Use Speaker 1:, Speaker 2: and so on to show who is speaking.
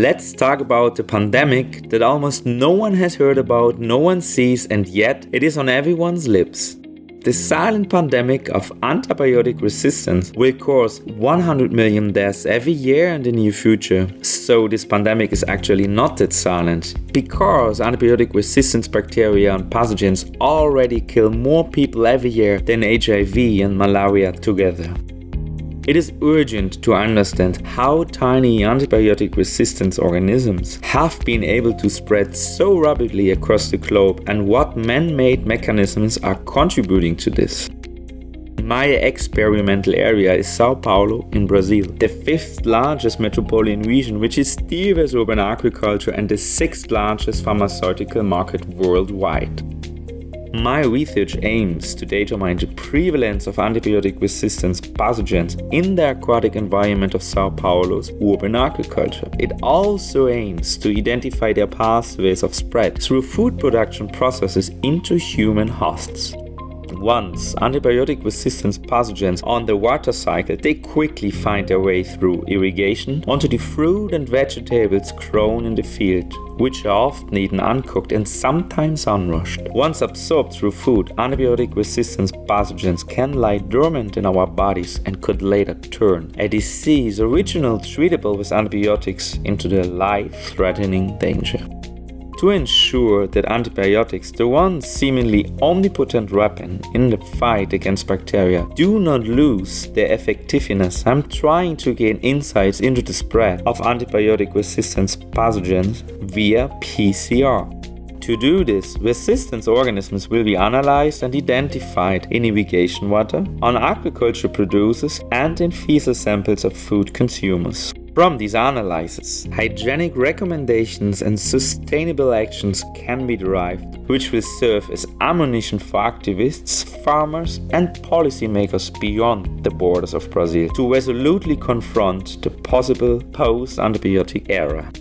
Speaker 1: Let's talk about the pandemic that almost no one has heard about, no one sees, and yet it is on everyone's lips. The silent pandemic of antibiotic resistance will cause 100 million deaths every year in the near future. So this pandemic is actually not that silent, because antibiotic resistance bacteria and pathogens already kill more people every year than HIV and malaria together. It is urgent to understand how tiny antibiotic resistance organisms have been able to spread so rapidly across the globe and what man-made mechanisms are contributing to this. My experimental area is Sao Paulo in Brazil, the 5th largest metropolitan region, which is still with urban agriculture and the 6th largest pharmaceutical market worldwide. My research aims to determine the prevalence of antibiotic resistance pathogens in the aquatic environment of Sao Paulo's urban agriculture. It also aims to identify their pathways of spread through food production processes into human hosts. Once antibiotic resistance pathogens on the water cycle, they quickly find their way through irrigation onto the fruit and vegetables grown in the field, which are often eaten uncooked and sometimes unwashed. Once absorbed through food, antibiotic resistance pathogens can lie dormant in our bodies and could later turn a disease originally treatable with antibiotics into a life-threatening danger. To ensure that antibiotics, the one seemingly omnipotent weapon in the fight against bacteria, do not lose their effectiveness, I'm trying to gain insights into the spread of antibiotic resistance pathogens via PCR. To do this, resistance organisms will be analyzed and identified in irrigation water, on agriculture producers, and in fecal samples of food consumers. From these analyses, hygienic recommendations and sustainable actions can be derived, which will serve as ammunition for activists, farmers, and policymakers beyond the borders of Brazil to resolutely confront the possible post-antibiotic era.